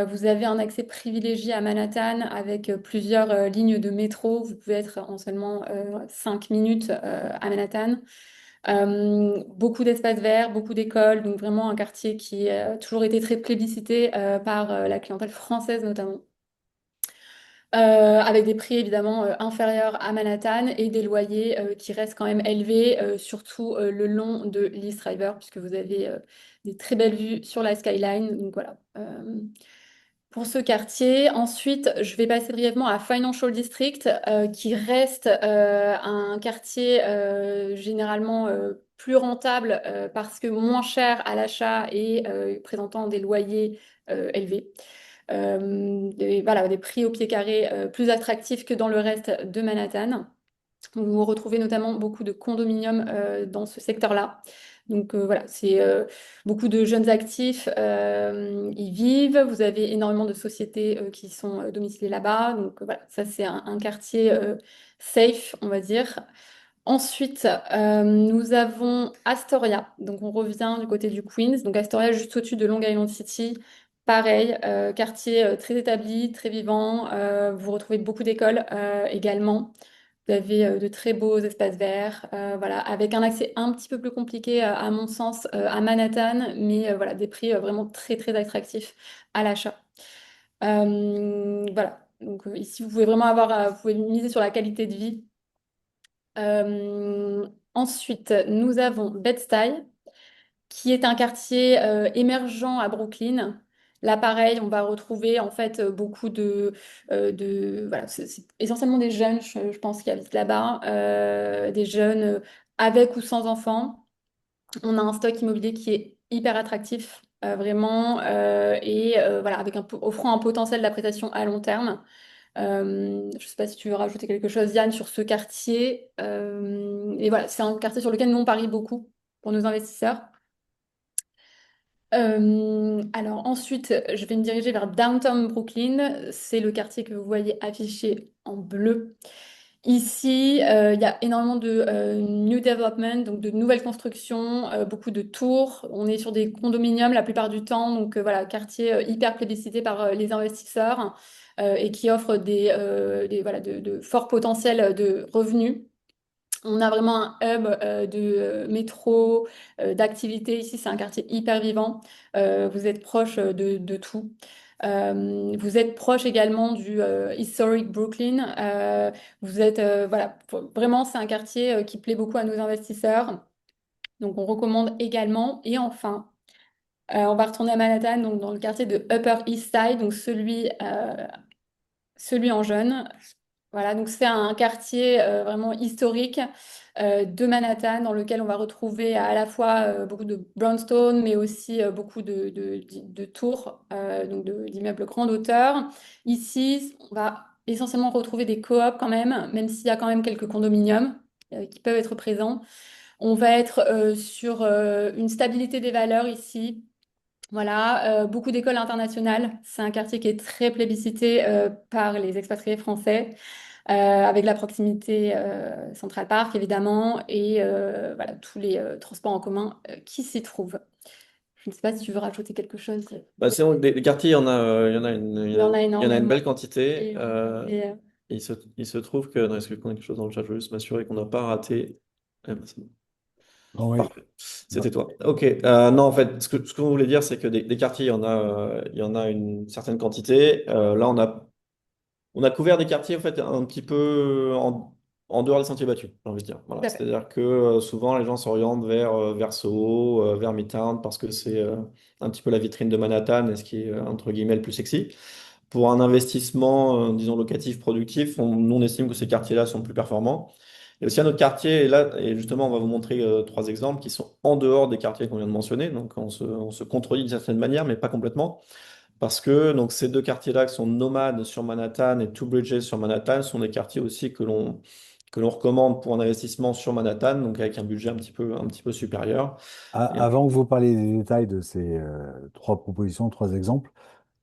Vous avez un accès privilégié à Manhattan avec plusieurs lignes de métro. Vous pouvez être en seulement 5 minutes à Manhattan. Beaucoup d'espaces verts, beaucoup d'écoles, donc vraiment un quartier qui a toujours été très plébiscité par la clientèle française notamment. avec des prix évidemment inférieurs à Manhattan et des loyers qui restent quand même élevés, surtout le long de l'East River, puisque vous avez des très belles vues sur la skyline. Donc voilà. Pour ce quartier. Ensuite, je vais passer brièvement à Financial District, qui reste un quartier généralement plus rentable parce que moins cher à l'achat et présentant des loyers élevés. Voilà, des prix au pied carré plus attractifs que dans le reste de Manhattan. Vous retrouvez notamment beaucoup de condominiums dans ce secteur-là. Donc voilà, c'est beaucoup de jeunes actifs y vivent. Vous avez énormément de sociétés qui sont domiciliées là-bas. Donc voilà, ça c'est un quartier safe, on va dire. Ensuite, nous avons Astoria. Donc on revient du côté du Queens. Donc Astoria juste au-dessus de Long Island City. Pareil, quartier très établi, très vivant. Vous retrouvez beaucoup d'écoles également. Vous avez de très beaux espaces verts, voilà, avec un accès un petit peu plus compliqué, à mon sens, à Manhattan, mais voilà, des prix vraiment très très attractifs à l'achat. Voilà, donc ici vous pouvez vraiment avoir, vous pouvez miser sur la qualité de vie. Ensuite, nous avons Bed-Stuy, qui est un quartier émergent à Brooklyn. Là, pareil, on va retrouver en fait beaucoup voilà, c'est essentiellement des jeunes, je pense, qui habitent là-bas, des jeunes avec ou sans enfants. On a un stock immobilier qui est hyper attractif, vraiment, et voilà, offrant un potentiel d'appréciation à long terme. Je ne sais pas si tu veux rajouter quelque chose, Yann, sur ce quartier. Et voilà, c'est un quartier sur lequel nous on parie beaucoup pour nos investisseurs. Alors ensuite, je vais me diriger vers Downtown Brooklyn. C'est le quartier que vous voyez affiché en bleu. Ici, il y a énormément de new development, donc de nouvelles constructions, beaucoup de tours. On est sur des condominiums la plupart du temps, donc voilà, quartier hyper plébiscité par les investisseurs et qui offre voilà, de forts potentiels de revenus. On a vraiment un hub de métro, d'activités. Ici, c'est un quartier hyper vivant. Vous êtes proche de tout. Vous êtes proche également du Historic Brooklyn. Vous êtes, voilà, vraiment, c'est un quartier qui plaît beaucoup à nos investisseurs. Donc, on recommande également. Et enfin, on va retourner à Manhattan, donc dans le quartier de Upper East Side, donc celui en jaune. Voilà, donc c'est un quartier vraiment historique de Manhattan dans lequel on va retrouver à la fois beaucoup de brownstone, mais aussi beaucoup de tours, donc d'immeubles grande hauteur. Ici, on va essentiellement retrouver des coops quand même s'il y a quand même quelques condominiums qui peuvent être présents. On va être sur une stabilité des valeurs ici. Voilà, beaucoup d'écoles internationales. C'est un quartier qui est très plébiscité par les expatriés français, avec la proximité Central Park évidemment, et voilà, tous les transports en commun qui s'y trouvent. Je ne sais pas si tu veux rajouter quelque chose. Bah, c'est donc des quartiers, il y en a Il y en a il y en a une énormément. belle quantité. Et vous avez, Il se trouve que, non, est-ce que qu'on a quelque chose dans le chat? Je veux juste m'assurer qu'on n'a pas raté. Eh ben, c'est bon. Oh oui. Parfait. C'était toi. Ok. Non, en fait, ce qu'on voulait dire, c'est que des quartiers, il y en a une certaine quantité. Là, on a couvert des quartiers en fait un petit peu en dehors des sentiers battus, j'ai envie de dire. tout Voilà. à fait. C'est-à-dire que souvent les gens s'orientent vers Soho, vers Midtown parce que c'est un petit peu la vitrine de Manhattan et ce qui est entre guillemets le plus sexy. Pour un investissement, disons locatif productif, nous on estime que ces quartiers-là sont plus performants. Il y a aussi un autre quartier, et là, et justement, on va vous montrer trois exemples qui sont en dehors des quartiers qu'on vient de mentionner. Donc, on se contredit d'une certaine manière, mais pas complètement. Parce que donc, ces deux quartiers-là, qui sont Nomad sur Manhattan et Two Bridges sur Manhattan, sont des quartiers aussi que l'on recommande pour un investissement sur Manhattan, donc avec un budget un petit peu supérieur. Et Avant que vous parliez des détails de ces trois propositions, trois exemples,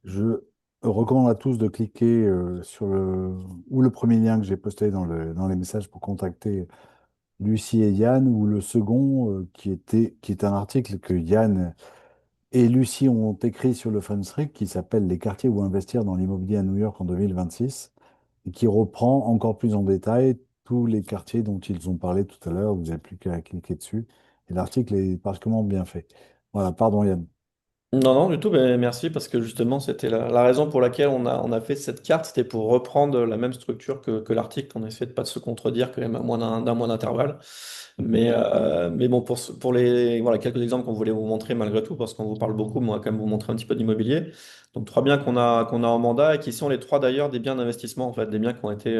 je recommande à tous de cliquer sur ou le premier lien que j'ai posté dans les messages pour contacter Lucie et Yann, ou le second qui est un article que Yann et Lucie ont écrit sur le Funstrick qui s'appelle Les quartiers où investir dans l'immobilier à New York en 2026 et qui reprend encore plus en détail tous les quartiers dont ils ont parlé tout à l'heure. Vous n'avez plus qu'à cliquer dessus. Et l'article est particulièrement bien fait. Voilà, pardon Yann. Non, non, du tout, mais merci, parce que justement, c'était la raison pour laquelle on a fait cette carte, c'était pour reprendre la même structure que l'article, on essaie de pas de se contredire quand même à moins d'un mois d'intervalle. Mais bon, pour les voilà, quelques exemples qu'on voulait vous montrer malgré tout, parce qu'on vous parle beaucoup, mais on va quand même vous montrer un petit peu d'immobilier. Donc, trois biens qu'on a en mandat et qui sont les trois d'ailleurs des biens d'investissement, en fait, des biens qui ont été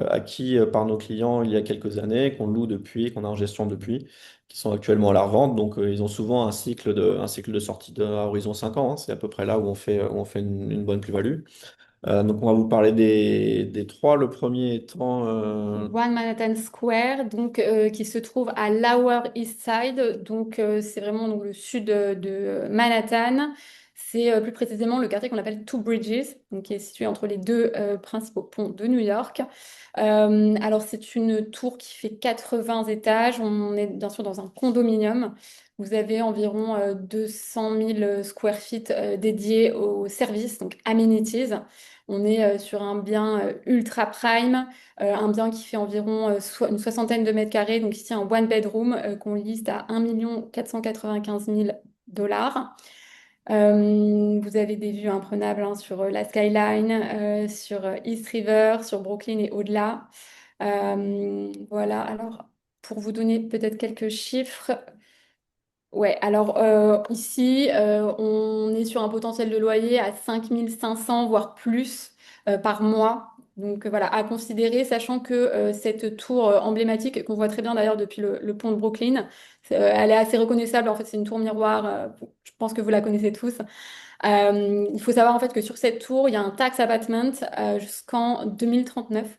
acquis par nos clients il y a quelques années, qu'on loue depuis, qu'on a en gestion depuis, qui sont actuellement à la revente. Donc, ils ont souvent un cycle de sortie à horizon 5 ans, hein. C'est à peu près là où on fait une bonne plus-value. Donc, on va vous parler des trois. Le premier étant One Manhattan Square, donc qui se trouve à Lower East Side, donc c'est vraiment donc, le sud de Manhattan. C'est plus précisément le quartier qu'on appelle Two Bridges, donc qui est situé entre les deux principaux ponts de New York. Alors c'est une tour qui fait 80 étages. On est bien sûr dans un condominium. Vous avez environ 200 000 square feet dédiés aux services, donc amenities. On est sur un bien ultra prime. Un bien qui fait environ une soixantaine de mètres carrés, donc ici un one bedroom qu'on liste à 1 495 000 dollars. Vous avez des vues imprenables hein, sur la skyline, sur East River, sur Brooklyn et au-delà. Voilà, alors pour vous donner peut-être quelques chiffres, ouais, alors ici, on est sur un potentiel de loyer à 5 500 voire plus par mois. Donc voilà, à considérer, sachant que cette tour emblématique, qu'on voit très bien d'ailleurs depuis le pont de Brooklyn, elle est assez reconnaissable. En fait, c'est une tour miroir. Je pense que vous la connaissez tous. Il faut savoir en fait que sur cette tour, il y a un tax abatement jusqu'en 2039.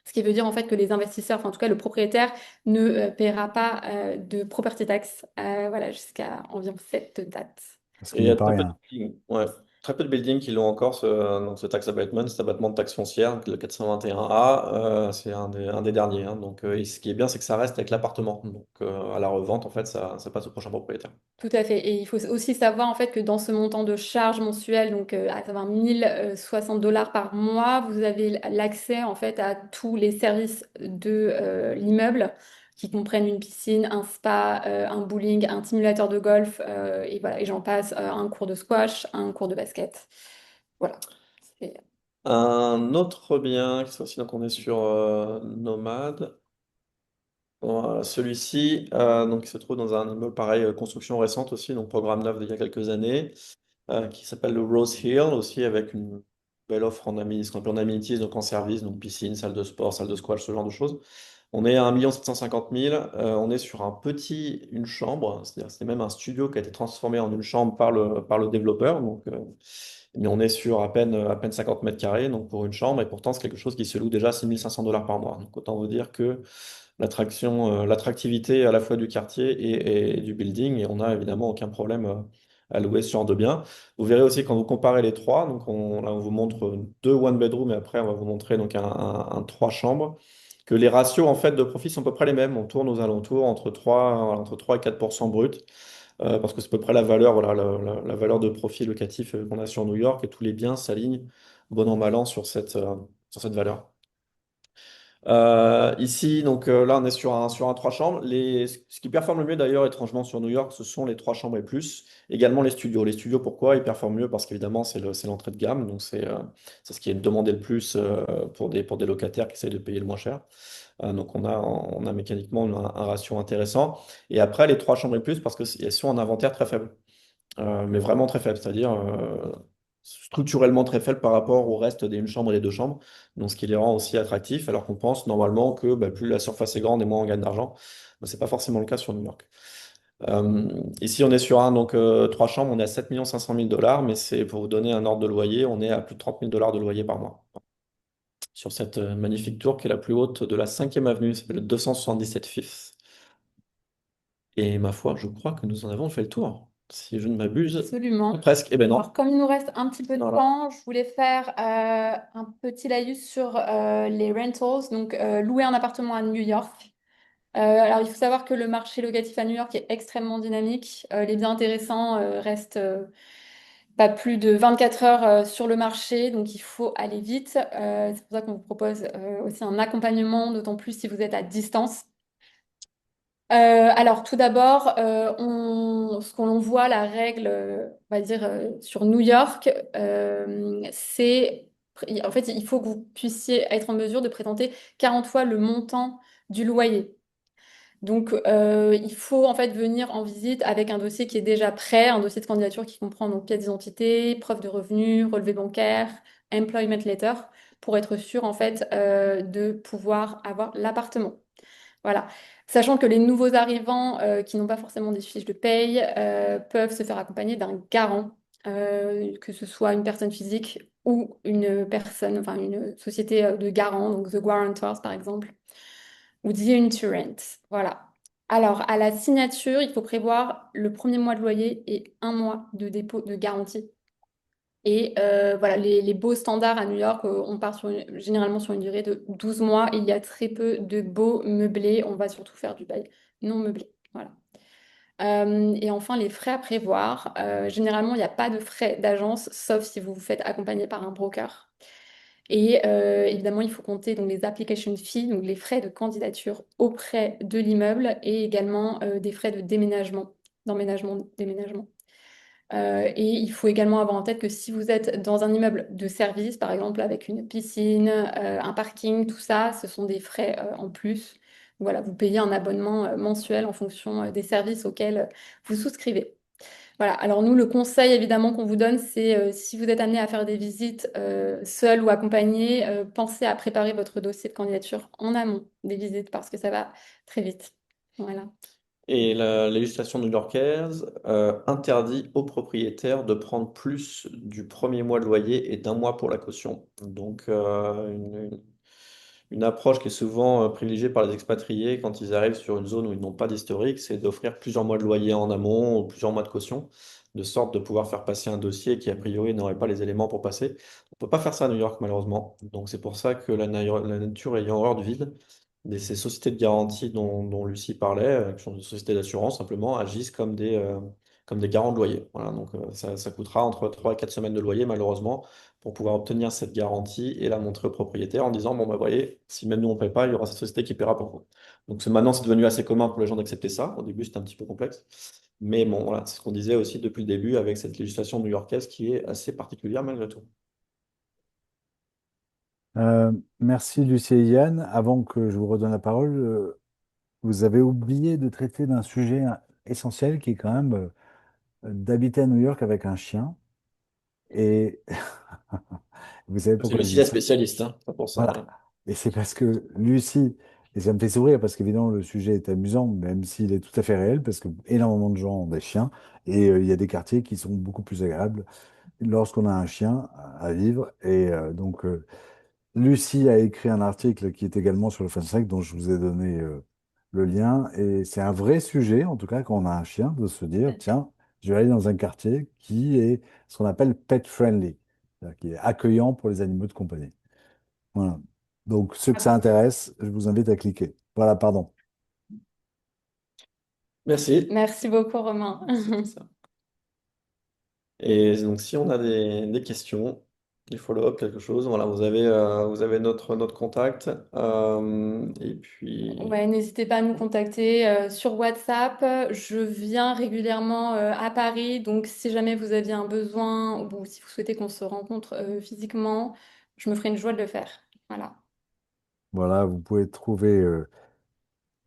Ce qui veut dire en fait que les investisseurs, enfin en tout cas le propriétaire, ne paiera pas de property tax voilà, jusqu'à environ cette date. Ce Et qui il y n'est a pas très peu de rien. buildings, ouais, très peu de buildings qui l'ont encore, ce tax abatement, cet abattement de taxe foncière, le 421A, c'est un des derniers, hein. Donc, et ce qui est bien, c'est que ça reste avec l'appartement. Donc, à la revente, en fait, ça passe au prochain propriétaire. Tout à fait. Et il faut aussi savoir en fait que dans ce montant de charge mensuelle, donc à savoir 1 060 dollars par mois, vous avez l'accès en fait à tous les services de l'immeuble qui comprennent une piscine, un spa, un bowling, un simulateur de golf et voilà, et j'en passe, un cours de squash, un cours de basket. Voilà. C'est- Un autre bien, qui soit aussi, donc on est sur Nomade. Celui-ci, donc, il se trouve dans un immeuble pareil, construction récente aussi, donc programme neuf d'il y a quelques années, qui s'appelle le Rose Hill, aussi avec une belle offre ce qu'on appelle en amenities, donc en service, donc piscine, salle de sport, salle de squash, ce genre de choses. On est à 1 750 000. On est sur une chambre, c'est-à-dire c'est même un studio qui a été transformé en une chambre par le développeur. Donc, mais on est sur à peine 50 mètres carrés donc pour une chambre, et pourtant c'est quelque chose qui se loue déjà à 6 500 dollars par mois. Donc autant vous dire que l'attractivité à la fois du quartier et du building, et on n'a évidemment aucun problème à louer ce genre de bien. Vous verrez aussi quand vous comparez les trois, donc là on vous montre deux one bedroom et après on va vous montrer donc un trois chambres, que les ratios en fait de profit sont à peu près les mêmes. On tourne aux alentours entre trois et 4% brut, parce que c'est à peu près la valeur, voilà, la valeur de profit locatif qu'on a sur New York, et tous les biens s'alignent bon an mal an sur cette valeur. Ici, donc là, on est sur un trois chambres. Ce qui performe le mieux d'ailleurs, étrangement, sur New York, ce sont les trois chambres et plus. Également les studios. Les studios, pourquoi? Ils performent mieux parce qu'évidemment, c'est l'entrée de gamme. Donc, c'est ce qui est demandé le plus pour des locataires qui essayent de payer le moins cher. Donc, on a mécaniquement un ratio intéressant. Et après, les trois chambres et plus parce qu'elles sont en inventaire très faible, mais vraiment très faible, c'est-à-dire structurellement très faible par rapport au reste des une chambre et des deux chambres, donc ce qui les rend aussi attractifs, alors qu'on pense normalement que plus la surface est grande et moins on gagne d'argent. Ce n'est pas forcément le cas sur New York. Ici, on est sur donc trois chambres, on est à 7 500 000 dollars, mais c'est pour vous donner un ordre de loyer, on est à plus de 30 000 dollars de loyer par mois. Sur cette magnifique tour qui est la plus haute de la 5e avenue, c'est le 277 Fifth. Et ma foi, je crois que nous en avons fait le tour, si je ne m'abuse. Absolument. Presque, eh ben Alors, non. comme il nous reste un petit peu de Voilà. temps, je voulais faire un petit laïus sur les rentals, donc louer un appartement à New York. Alors, il faut savoir que le marché locatif à New York est extrêmement dynamique. Les biens intéressants restent pas plus de 24 heures sur le marché, donc il faut aller vite. C'est pour ça qu'on vous propose aussi un accompagnement, d'autant plus si vous êtes à distance. Alors, tout d'abord, ce qu'on voit, la règle, on va dire, sur New York, c'est, en fait, il faut que vous puissiez être en mesure de présenter 40 fois le montant du loyer. Donc, il faut en fait venir en visite avec un dossier qui est déjà prêt, un dossier de candidature qui comprend donc pièce d'identité, preuve de revenus, relevé bancaire, employment letter, pour être sûr en fait de pouvoir avoir l'appartement. Voilà. Sachant que les nouveaux arrivants qui n'ont pas forcément des fiches de paye peuvent se faire accompagner d'un garant, que ce soit une personne physique ou une personne, enfin une société de garant, donc The Guarantors par exemple, ou The Insurance. Voilà. Alors, à la signature, il faut prévoir le premier mois de loyer et un mois de dépôt de garantie. Et voilà, les beaux standards à New York, on part généralement sur une durée de 12 mois. Il y a très peu de beaux meublés. On va surtout faire du bail non meublé. Voilà. Et enfin, les frais à prévoir. Généralement, il n'y a pas de frais d'agence, sauf si vous vous faites accompagner par un broker. Et évidemment, il faut compter donc, les application fees, donc les frais de candidature auprès de l'immeuble et également des frais de déménagement, d'emménagement, déménagement. Et il faut également avoir en tête que si vous êtes dans un immeuble de service, par exemple avec une piscine, un parking, tout ça, ce sont des frais en plus. Voilà, vous payez un abonnement mensuel en fonction des services auxquels vous souscrivez. Voilà, alors nous, le conseil évidemment qu'on vous donne, c'est si vous êtes amené à faire des visites seul ou accompagné, pensez à préparer votre dossier de candidature en amont des visites parce que ça va très vite. Voilà. Et la législation new-yorkaise interdit aux propriétaires de prendre plus du premier mois de loyer et d'un mois pour la caution. Donc, une approche qui est souvent privilégiée par les expatriés quand ils arrivent sur une zone où ils n'ont pas d'historique, c'est d'offrir plusieurs mois de loyer en amont ou plusieurs mois de caution, de sorte de pouvoir faire passer un dossier qui, a priori, n'aurait pas les éléments pour passer. On ne peut pas faire ça à New York, malheureusement. Donc, c'est pour ça que la nature ayant horreur du vide, ces sociétés de garantie dont Lucie parlait, qui sont des sociétés d'assurance simplement, agissent comme des garants de loyer. Voilà, donc ça coûtera entre 3 et 4 semaines de loyer, malheureusement, pour pouvoir obtenir cette garantie et la montrer au propriétaire en disant, bon, bah, voyez, si même nous on ne paye pas, il y aura cette société qui paiera pour vous. Donc maintenant, c'est devenu assez commun pour les gens d'accepter ça. Au début, c'était un petit peu complexe. Mais bon, voilà, c'est ce qu'on disait aussi depuis le début avec cette législation new-yorkaise qui est assez particulière malgré tout. Euh, Merci Lucie et Yann. Avant que je vous redonne la parole, vous avez oublié de traiter d'un sujet essentiel qui est quand même d'habiter à New York avec un chien. Et vous savez C'est pourquoi je Lucie dis la ça? spécialiste, hein, c'est pas pour ça. Voilà. Et c'est parce que Lucie, et ça me fait sourire parce qu'évidemment le sujet est amusant, même s'il est tout à fait réel, parce que énormément de gens ont des chiens et il y a des quartiers qui sont beaucoup plus agréables lorsqu'on a un chien à vivre. Et Lucie a écrit un article qui est également sur le Fun dont je vous ai donné le lien. Et c'est un vrai sujet, en tout cas, quand on a un chien, de se dire, tiens, je vais aller dans un quartier qui est ce qu'on appelle pet friendly, c'est-à-dire qui est accueillant pour les animaux de compagnie. Voilà. Donc, ceux que ça intéresse, je vous invite à cliquer. Voilà, pardon. Merci. Merci beaucoup, Romain. C'était ça. Et donc, si on a des questions, des follow-up, quelque chose, voilà, vous avez notre contact. Et puis, Ouais, n'hésitez pas à nous contacter sur WhatsApp. Je viens régulièrement à Paris, donc si jamais vous aviez un besoin ou si vous souhaitez qu'on se rencontre physiquement, je me ferai une joie de le faire. Voilà. Voilà, vous pouvez trouver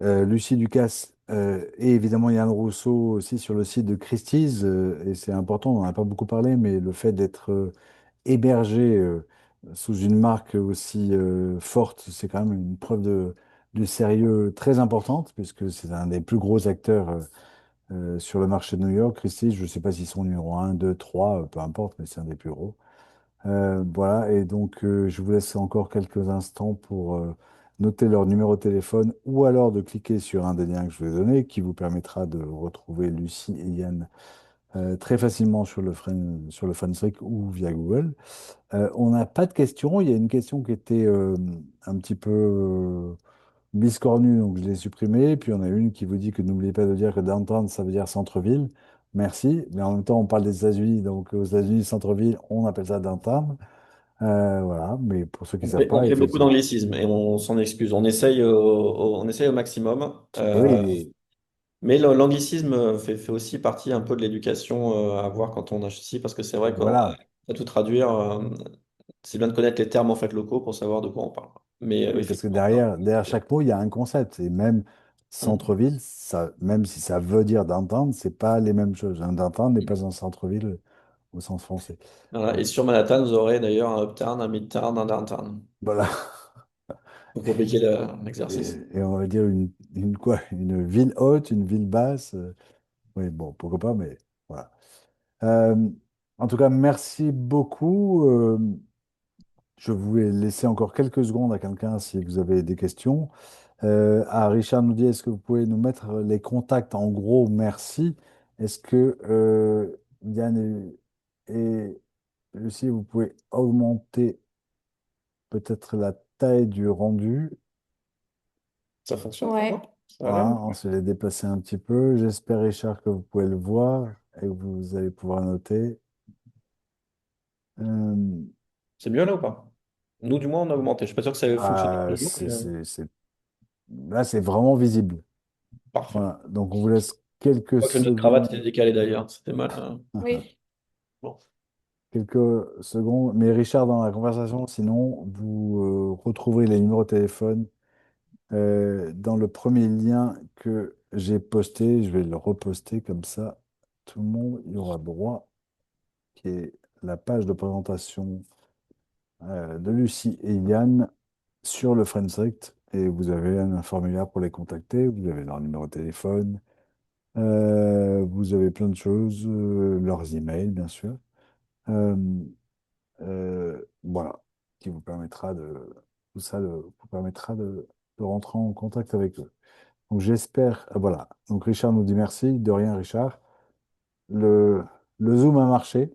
Lucie Ducasse et évidemment Yann Rousseau aussi sur le site de Christie's. Et c'est important, on n'en a pas beaucoup parlé, mais le fait d'être hébergé sous une marque aussi forte, c'est quand même une preuve de sérieux très importante, puisque c'est un des plus gros acteurs sur le marché de New York. Christie's, je ne sais pas s'ils sont numéro un 2 3 peu importe, mais c'est un des plus gros. Voilà, et donc je vous laisse encore quelques instants pour noter leur numéro de téléphone ou alors de cliquer sur un des liens que je vous ai donné qui vous permettra de retrouver Lucie et Yann très facilement sur le Funstrick ou via Google. On n'a pas de questions. Il y a une question qui était un petit peu biscornue, donc je l'ai supprimée. Puis on a une qui vous dit que n'oubliez pas de dire que downtown, ça veut dire centre-ville. Merci. Mais en même temps, on parle des États-Unis. Donc aux États-Unis, centre-ville, on appelle ça downtown. Voilà. Mais pour ceux qui ne savent on pas, fait beaucoup effectivement. d'anglicismes et on s'en excuse. On essaye au maximum. Oui. Mais le l'anglicisme fait aussi partie un peu de l'éducation à avoir quand on achète ici, parce que c'est vrai qu'on Voilà. à tout traduire, c'est bien de connaître les termes en fait locaux pour savoir de quoi on parle. Mais Oui, parce que effectivement, derrière chaque mot, il y a un concept. Et même hum, centre-ville, ça, même si ça veut dire downtown, c'est pas les mêmes choses. Un downtown n'est hum. pas un centre-ville au sens français. Voilà. Et Donc, sur Manhattan, vous aurez d'ailleurs un uptown, un midtown, un downtown. voilà. Pour compliquer l'exercice. Et on va dire une quoi? Une ville haute, une ville basse. Oui, bon, pourquoi pas, mais voilà. Euh, En tout cas, merci beaucoup. Je voulais laisser encore quelques secondes à quelqu'un si vous avez des questions. Richard nous dit, est-ce que vous pouvez nous mettre les contacts en gros, merci. Est-ce que Yann et Lucie, vous pouvez augmenter peut-être la taille du rendu? Ça fonctionne pour Ouais. moi? Ça a l'air Voilà, bon. on se les déplacer un petit peu. J'espère, Richard, que vous pouvez le voir et que vous allez pouvoir noter. Euh, C'est mieux là ou pas? Nous, du moins, on a augmenté. Je suis pas sûr que ça ait fonctionné pour les autres, mais Là, c'est vraiment visible. parfait. Voilà, donc on vous laisse quelques Je crois que notre cravate était secondes. décalée d'ailleurs. C'était mal. Oui. Bon. Quelques secondes. Mais Richard, dans la conversation, sinon, vous retrouverez les numéros de téléphone dans le premier lien que j'ai posté. Je vais le reposter comme ça. Tout le monde y aura droit, qui est la page de présentation de Lucie et Yann sur le Friendstrict. Et vous avez un formulaire pour les contacter. Vous avez leur numéro de téléphone. Vous avez plein de choses, leurs emails, bien sûr. Euh, voilà, qui vous permettra tout ça vous permettra de rentrer en contact avec eux. Donc j'espère, voilà. Donc Richard nous dit merci, de rien Richard. Le, le Zoom a marché.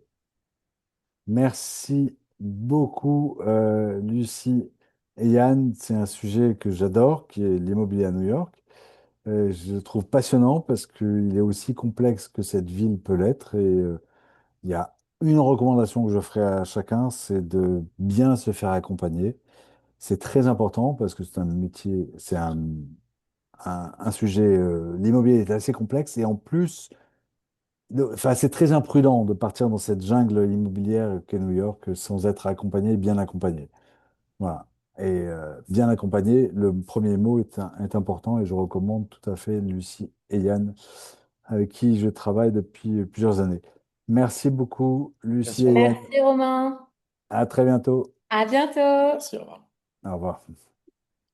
Merci beaucoup Lucie et Yann. C'est un sujet que j'adore, qui est l'immobilier à New York. Je le trouve passionnant parce qu'il est aussi complexe que cette ville peut l'être. Et il y a une recommandation que je ferai à chacun, c'est de bien se faire accompagner. C'est très important parce que c'est un métier, c'est un sujet, l'immobilier est assez complexe et en plus, enfin, c'est très imprudent de partir dans cette jungle immobilière qu'est New York sans être accompagné et bien accompagné. Voilà. Et bien accompagné, le premier mot est important et je recommande tout à fait Lucie et Yann avec qui je travaille depuis plusieurs années. Merci beaucoup, Lucie Merci, au et revoir. Yann. Merci Romain. À très bientôt. À bientôt. Merci, au revoir. Au revoir.